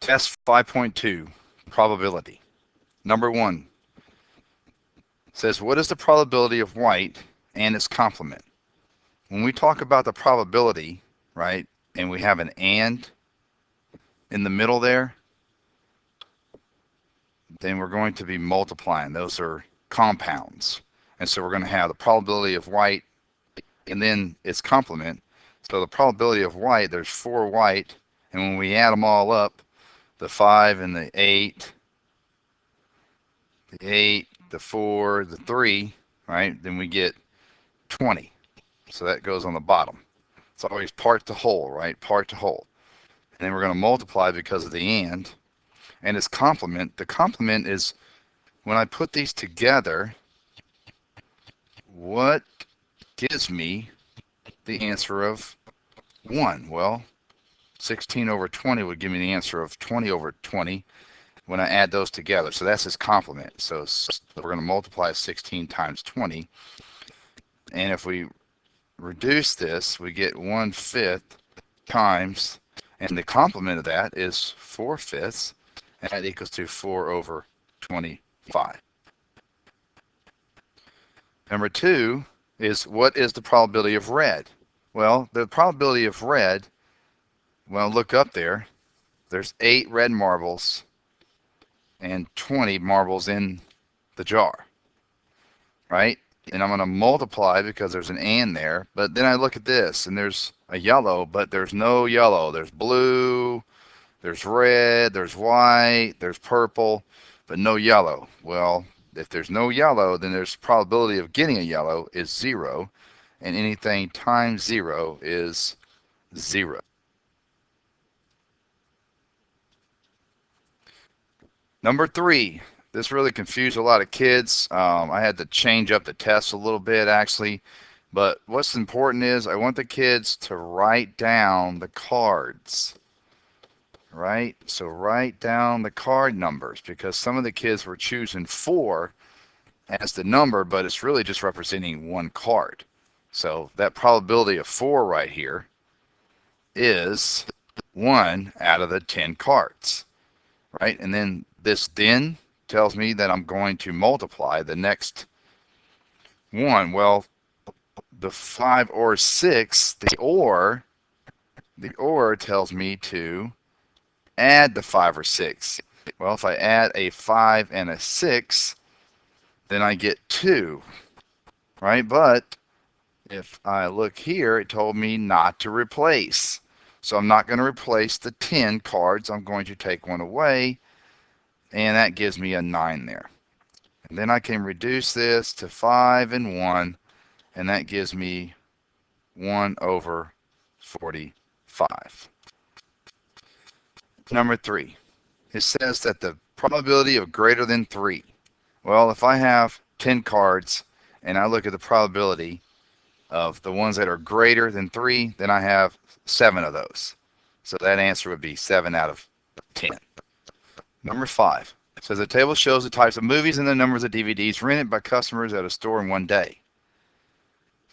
Test 5.2, probability. Number 1 says, what is the probability of white and its complement? When we talk about the probability, right, and we have an and in the middle there, then we're going to be multiplying. Those are compounds. And so we're going to have the probability of white and then its complement. So the probability of white, there's 4 white, and when we add them all up, the 5 and the 8, the 4, the 3, right, then we get 20. So that goes on the bottom. It's always part to whole, right, part to whole. And then we're going to multiply because of the and its complement. The complement is when I put these together, what gives me the answer of 1? Well, 16 over 20 would give me the answer of 20 over 20 when I add those together. So that's its complement. So we're going to multiply 16 times 20. And if we reduce this, we get 1/5 times, and the complement of that is 4/5, and that equals to 4 over 25. Number 2 is, what is the probability of red? Well, the probability of red, well, look up there. There's 8 red marbles and 20 marbles in the jar, right? And I'm going to multiply because there's an and there. But then I look at this, and there's a yellow, but there's no yellow. There's blue, there's red, there's white, there's purple, but no yellow. Well, if there's no yellow, then there's probability of getting a yellow is 0, and anything times 0 is 0. Number 3, this really confused a lot of kids. I had to change up the test a little bit, actually. But what's important is I want the kids to write down the cards, right? So write down the card numbers, because some of the kids were choosing 4 as the number, but it's really just representing 1 card. So that probability of 4 right here is 1 out of the 10 cards, right? And then this then tells me that I'm going to multiply the next one. Well, the 5 or 6, the or tells me to add the 5 or 6. Well, if I add a 5 and a 6, then I get 2, right? But if I look here, it told me not to replace. So I'm not going to replace the 10 cards. I'm going to take one away, and that gives me a 9 there. And then I can reduce this to 5 and 1, and that gives me 1 over 45. Number 3, it says that the probability of greater than 3. Well, if I have 10 cards and I look at the probability of the ones that are greater than 3, then I have 7 of those. So that answer would be 7 out of 10. Number 5 says the table shows the types of movies and the numbers of DVDs rented by customers at a store in one day.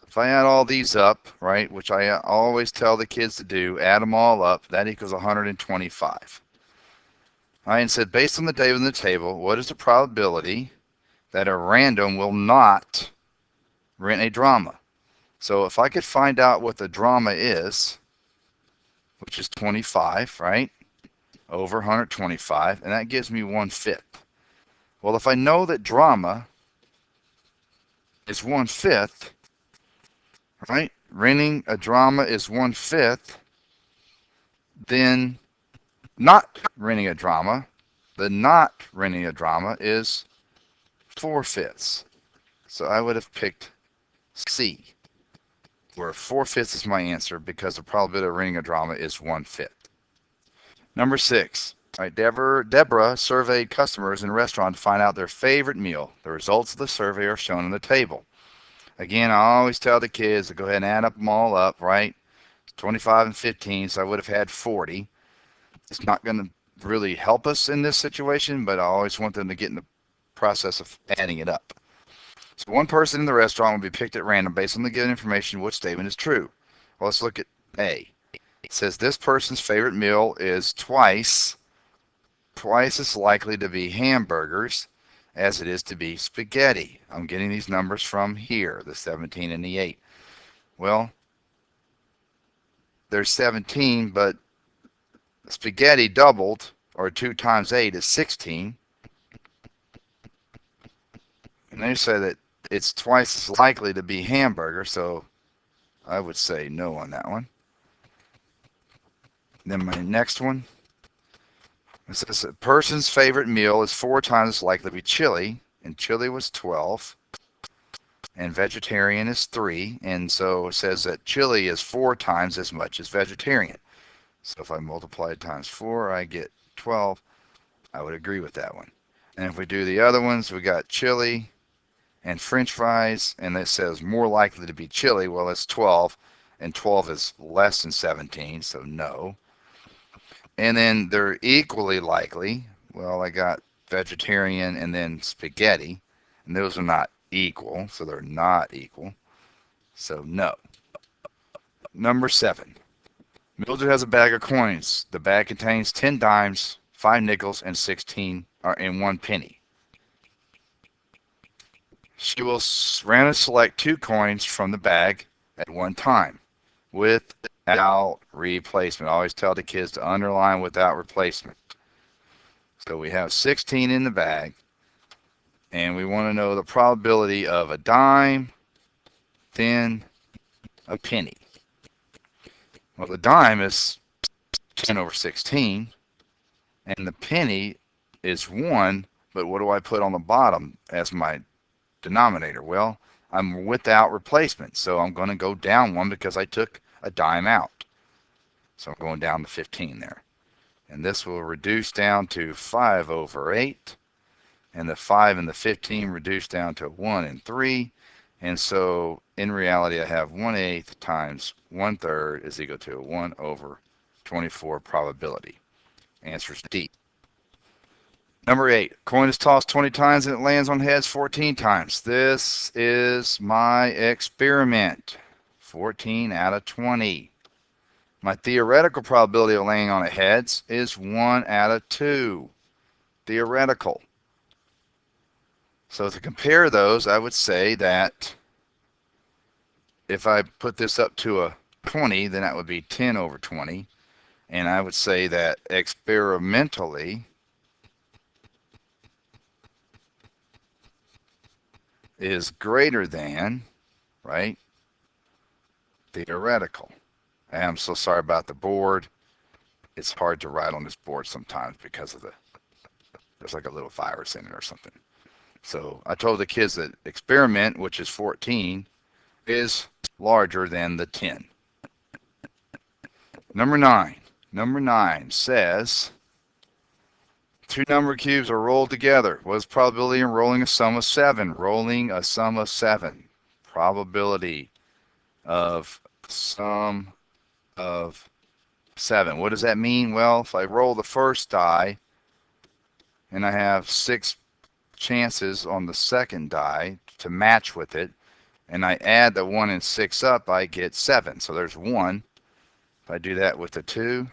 If I add all these up, right, which I always tell the kids to do, add them all up, that equals 125. All right, and said based on the data in the table, what is the probability that a random will not rent a drama? So if I could find out what the drama is, which is 25, right, over 125, and that gives me 1/5. Well, if I know that drama is 1/5, right, renting a drama is 1/5, then not renting a drama, the not renting a drama is 4/5. So I would have picked C, where 4/5 is my answer because the probability of renting a drama is 1/5. Number 6. All right, Deborah surveyed customers in a restaurant to find out their favorite meal. The results of the survey are shown in the table. Again, I always tell the kids to go ahead and add them all up, right? 25 and 15, so I would have had 40. It's not going to really help us in this situation, but I always want them to get in the process of adding it up. So one person in the restaurant will be picked at random based on the given information. Which statement is true? Well, let's look at A. It says this person's favorite meal is twice twice as likely to be hamburgers as it is to be spaghetti. I'm getting these numbers from here, the 17 and the 8. Well, there's 17, but spaghetti doubled, or 2 times 8 is 16. And they say that it's twice as likely to be hamburger, so I would say no on that one. Then my next one, it says a person's favorite meal is 4 times as likely to be chili, and chili was 12, and vegetarian is 3, and so it says that chili is 4 times as much as vegetarian. So if I multiply it times 4, I get 12. I would agree with that one. And if we do the other ones, we got chili and French fries, and it says more likely to be chili. Well, it's 12, and 12 is less than 17, so no. And then they're equally likely. Well, I got vegetarian and then spaghetti, and those are not equal, so they're not equal. So no. Number 7. Mildred has a bag of coins. The bag contains 10 dimes, 5 nickels, and 1 penny. She will randomly select 2 coins from the bag at one time without replacement. I always tell the kids to underline without replacement. So we have 16 in the bag, and we want to know the probability of a dime, then a penny. Well, the dime is 10 over 16, and the penny is 1, but what do I put on the bottom as my denominator? Well, I'm without replacement, so I'm going to go down 1 because I took a dime out. So I'm going down to 15 there. And this will reduce down to 5 over 8, and the 5 and the 15 reduce down to 1 and 3, and so in reality I have 1/8 times 1/3 is equal to 1 over 24 probability. Answer is D. Number 8, coin is tossed 20 times and it lands on heads 14 times. This is my experiment. 14 out of 20. My theoretical probability of landing on a heads is 1 out of 2. Theoretical. So to compare those, I would say that if I put this up to a 20, then that would be 10 over 20. And I would say that experimentally, is greater than, right, theoretical. And I'm so sorry about the board. It's hard to write on this board sometimes because of there's like a little virus in it or something. So I told the kids that experiment, which is 14, is larger than the 10. Number 9. Number 9 says 2 number cubes are rolled together. What is probability in rolling a sum of 7? Rolling a sum of 7. Probability of sum of 7. What does that mean? Well, if I roll the first die and I have 6 chances on the second die to match with it, and I add the 1 and 6 up, I get 7. So there's 1. If I do that with the 2,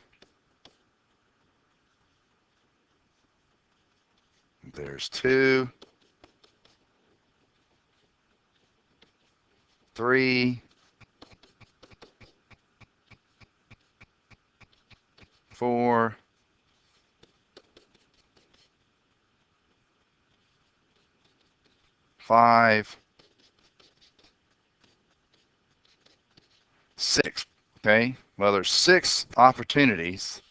there's 2, 3, 4, 5, 6. Okay, well, there's 6 opportunities,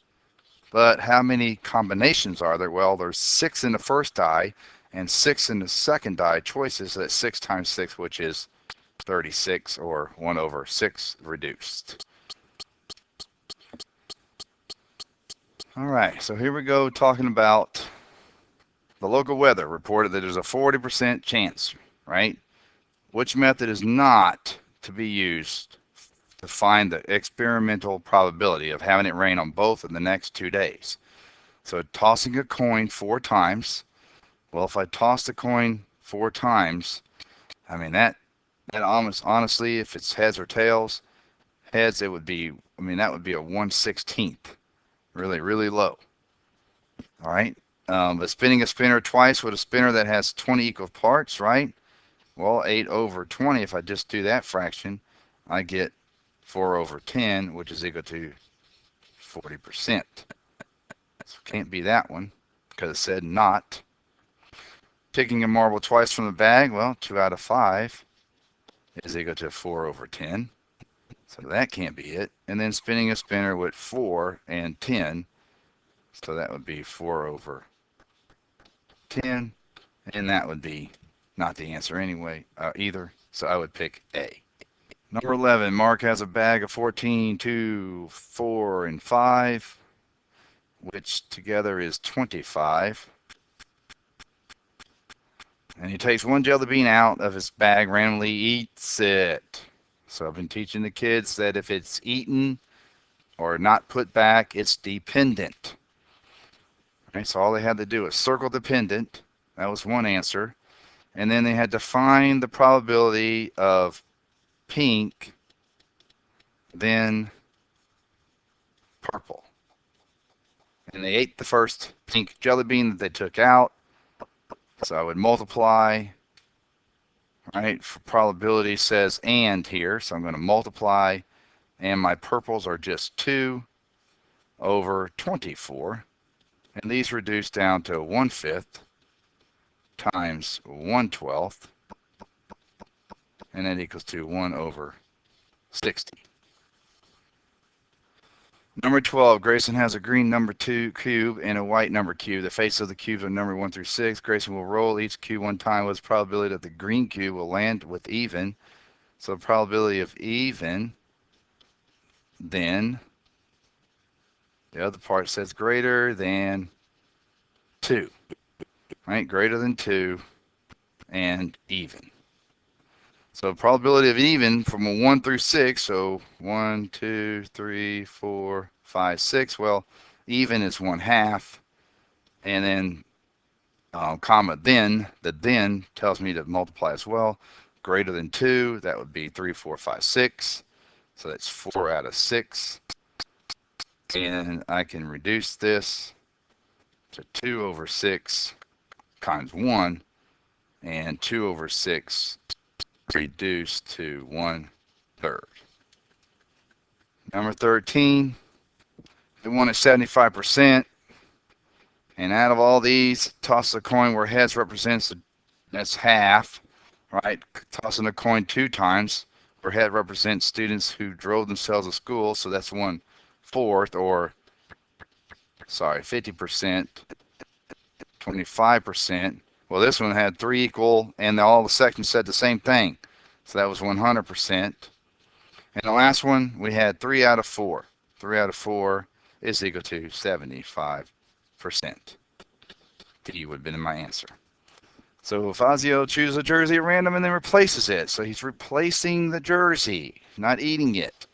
but how many combinations are there? Well, there's 6 in the first die and 6 in the second die choices. That's 6 times 6, which is 36, or 1 over 6 reduced. All right, so here we go talking about the local weather. Reported that there's a 40% chance, right? Which method is not to be used to find the experimental probability of having it rain on both in the next 2 days? So tossing a coin 4 times. Well, if I toss the coin 4 times, I mean that almost, honestly, if it's heads or tails, heads, it would be, I mean, that would be a 1/16. Really, really low. All right. But spinning a spinner twice with a spinner that has 20 equal parts, right? Well, 8 over 20, if I just do that fraction, I get 4 over 10, which is equal to 40%. So can't be that one because it said not. Picking a marble twice from the bag, well, 2 out of 5 is equal to 4 over 10. So that can't be it. And then spinning a spinner with 4 and 10, so that would be 4 over 10, and that would be not the answer anyway, either. So I would pick A. Number 11, Mark has a bag of 14, 2, 4, and 5, which together is 25. And he takes one jelly bean out of his bag, randomly eats it. So I've been teaching the kids that if it's eaten or not put back, it's dependent. Right, so all they had to do was circle dependent. That was one answer. And then they had to find the probability of pink, then purple. And they ate the first pink jelly bean that they took out. So I would multiply, right? For probability says and here, so I'm going to multiply, and my purples are just 2 over 24. And these reduce down to 1/5 times 1/12, and that equals to 1 over 60. Number 12, Grayson has a green number 2 cube and a white number cube. The face of the cubes are numbered 1 through 6. Grayson will roll each cube one time with the probability that the green cube will land with even. So the probability of even, then the other part says greater than 2. Right? Greater than 2 and even. So probability of even from a 1 through 6, so 1, 2, 3, 4, 5, 6. Well, even is 1/2, and then comma then, the then tells me to multiply as well. Greater than 2, that would be 3, 4, 5, 6. So that's 4 out of 6. And I can reduce this to 2 over 6 times 1, and 2 over 6 reduced to 1/3. Number 13, we want it 75%. And out of all these, toss a coin where heads represents, that's half, right? Tossing a coin 2 times where head represents students who drove themselves to school, so that's 1/4, or, sorry, 50%, 25%. Well, this one had 3 equal, and all the sections said the same thing. So that was 100%. And the last one, we had 3 out of 4. 3 out of 4 is equal to 75%. D would have been my answer. So Fazio chooses a jersey at random and then replaces it. So he's replacing the jersey, not eating it.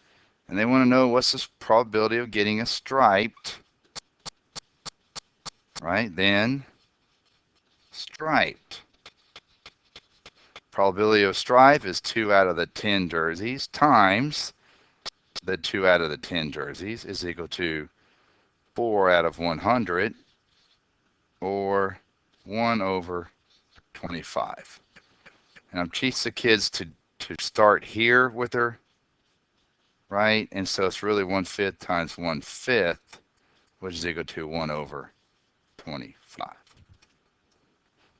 And they want to know what's the probability of getting a striped, right? Then striped. Probability of stripe is 2 out of the 10 jerseys times the 2 out of the 10 jerseys is equal to 4 out of 100, or 1 over 25. And I'm teaching the kids to start here with her, right? And so it's really 1/5 times 1/5, which is equal to 1 over 25.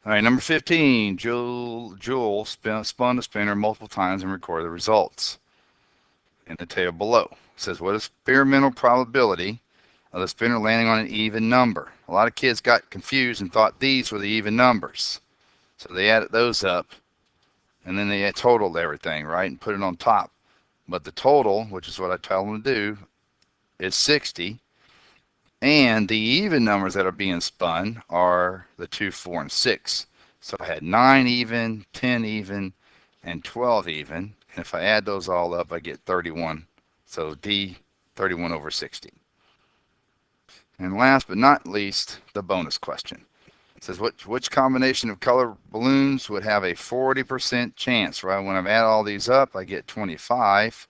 All right, number 15, Joel spun the spinner multiple times and recorded the results in the table below. It says, what is experimental probability of the spinner landing on an even number? A lot of kids got confused and thought these were the even numbers. So they added those up, and then they totaled everything, right, and put it on top. But the total, which is what I tell them to do, is 60. And the even numbers that are being spun are the 2, 4, and 6. So I had 9 even, 10 even, and 12 even. And if I add those all up, I get 31. So D, 31 over 60. And last but not least, the bonus question. It says, which combination of color balloons would have a 40% chance, right? When I add all these up, I get 25.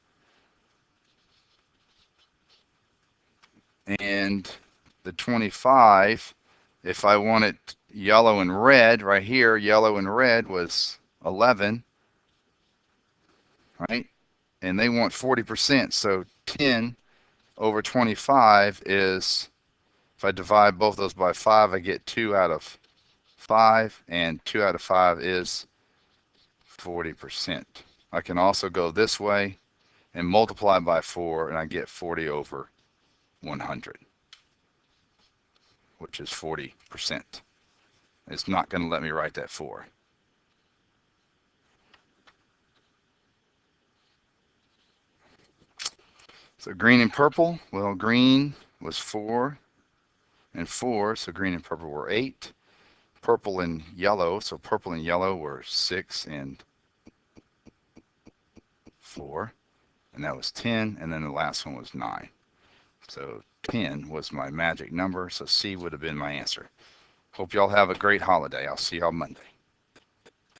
And the 25 If I wanted yellow and red, right here, yellow and red was 11, right? And they want 40%. So 10 over 25 is, if I divide both those by 5, I get 2 out of 5, and 2 out of 5 is 40%. I can also go this way and multiply by 4, and I get 40 over 100, which is 40%. It's not going to let me write that 4. So green and purple, well, green was 4 and 4, so green and purple were 8. Purple and yellow, so purple and yellow were 6 and 4, and that was 10, and then the last one was 9. So 10 was my magic number, so C would have been my answer. Hope y'all have a great holiday. I'll see y'all Monday.